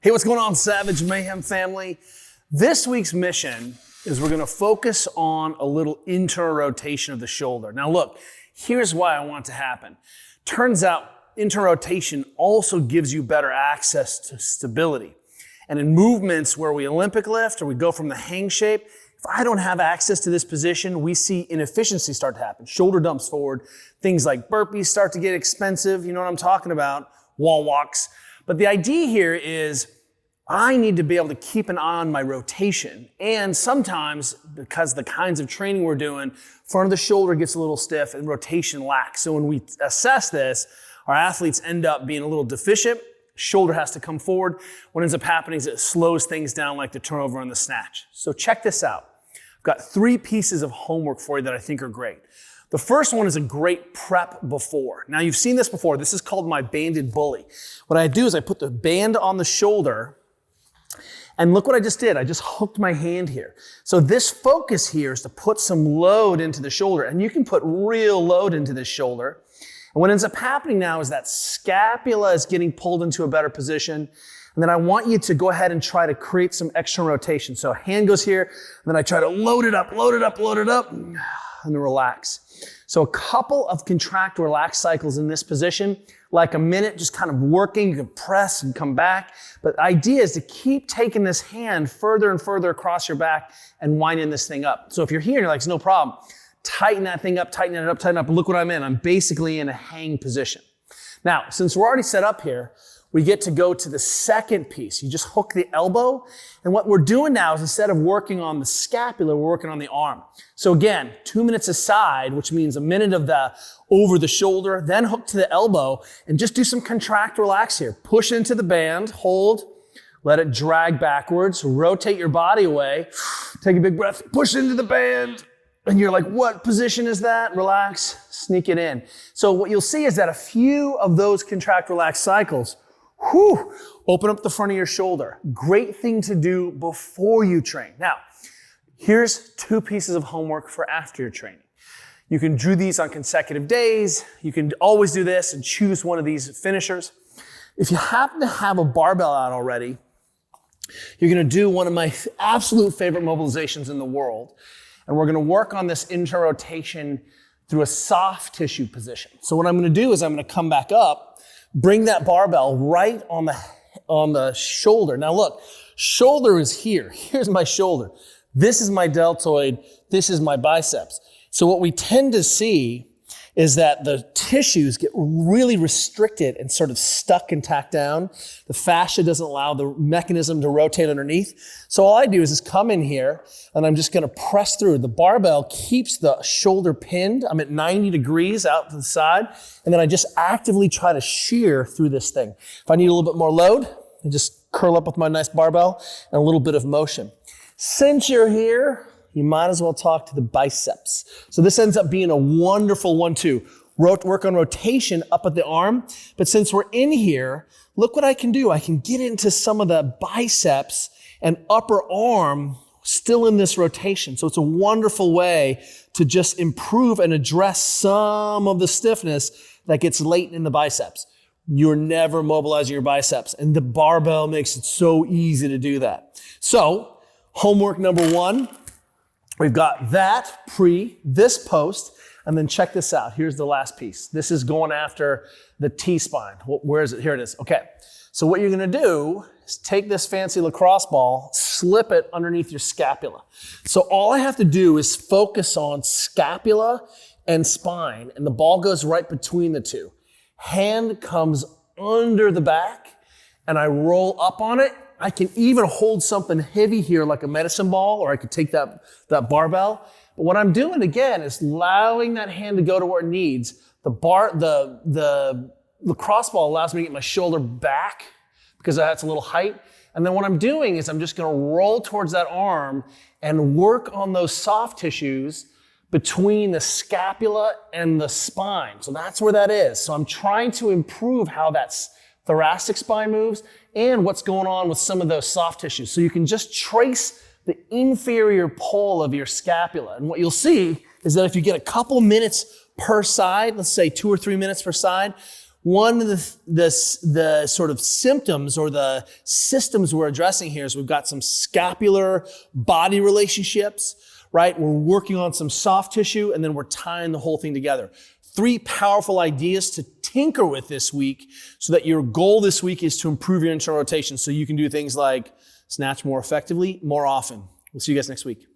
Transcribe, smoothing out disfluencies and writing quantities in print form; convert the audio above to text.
Hey, what's going on, Savage Mayhem family? This week's mission is we're gonna focus on a little internal rotation of the shoulder. Now look, here's why I want it to happen. Turns out internal rotation also gives you better access to stability. And in movements where we Olympic lift or we go from the hang shape, if I don't have access to this position, we see inefficiency start to happen. Shoulder dumps forward, things like burpees start to get expensive, you know what I'm talking about, wall walks. But the idea here is I need to be able to keep an eye on my rotation. And sometimes, because the kinds of training we're doing, front of the shoulder gets a little stiff and rotation lacks. So when we assess this, our athletes end up being a little deficient. Shoulder has to come forward. What ends up happening is it slows things down like the turnover on the snatch. So check this out. I've got 3 pieces of homework for you that I think are great. The first one is a great prep before. Now you've seen this before. This is called my banded bully. What I do is I put the band on the shoulder, and look what I just did. I just hooked my hand here. So this focus here is to put some load into the shoulder, and you can put real load into this shoulder. And what ends up happening now is that scapula is getting pulled into a better position. And then I want you to go ahead and try to create some external rotation. So hand goes here, and then I try to load it up, and then relax. So a couple of contract relax cycles in this position, like a minute, just kind of working. You can press and come back. But the idea is to keep taking this hand further and further across your back and winding this thing up. So if you're here and you're like, it's no problem, tighten that thing up, tighten it up, tighten up. Look what I'm in. I'm basically in a hang position. Now, since we're already set up here, we get to go to the second piece. You just hook the elbow. And what we're doing now is instead of working on the scapula, we're working on the arm. So again, 2 minutes aside, which means a minute of the over the shoulder, then hook to the elbow and just do some contract relax here. Push into the band, hold, let it drag backwards, rotate your body away, take a big breath, push into the band. And you're like, what position is that? Relax, sneak it in. So what you'll see is that a few of those contract relax cycles, open up the front of your shoulder. Great thing to do before you train. Now, here's 2 pieces of homework for after your training. You can do these on consecutive days. You can always do this and choose one of these finishers. If you happen to have a barbell out already, you're gonna do one of my absolute favorite mobilizations in the world. And we're gonna work on this internal rotation through a soft tissue position. So what I'm gonna do is I'm gonna come back up, bring that barbell right on the shoulder. Now look, shoulder is here. Here's my shoulder. This is my deltoid. This is my biceps. So what we tend to see is that the tissues get really restricted and sort of stuck and tacked down. The fascia doesn't allow the mechanism to rotate underneath. So all I do is just come in here and I'm just gonna press through. The barbell keeps the shoulder pinned. I'm at 90 degrees out to the side. And then I just actively try to shear through this thing. If I need a little bit more load, I just curl up with my nice barbell and a little bit of motion. Since you're here, you might as well talk to the biceps. So this ends up being a wonderful 1-2. Work on rotation up at the arm. But since we're in here, look what I can do. I can get into some of the biceps and upper arm still in this rotation. So it's a wonderful way to just improve and address some of the stiffness that gets latent in the biceps. You're never mobilizing your biceps, and the barbell makes it so easy to do that. So homework number 1, we've got that this post, and then check this out. Here's the last piece. This is going after the T-spine. Where is it? Here it is. Okay. So what you're going to do is take this fancy lacrosse ball, slip it underneath your scapula. So all I have to do is focus on scapula and spine, and the ball goes right between the two. Hand comes under the back, and I roll up on it. I can even hold something heavy here like a medicine ball, or I could take that barbell. But what I'm doing again is allowing that hand to go to where it needs. The lacrosse ball allows me to get my shoulder back because that's a little height. And then what I'm doing is I'm just gonna roll towards that arm and work on those soft tissues between the scapula and the spine. So that's where that is. So I'm trying to improve how that thoracic spine moves and what's going on with some of those soft tissues. So you can just trace the inferior pole of your scapula. And what you'll see is that if you get a couple minutes per side, let's say 2 or 3 minutes per side, One of the sort of symptoms or the systems we're addressing here is we've got some scapular body relationships, right? We're working on some soft tissue, and then we're tying the whole thing together. 3 powerful ideas to tinker with this week so that your goal this week is to improve your internal rotation so you can do things like snatch more effectively, more often. We'll see you guys next week.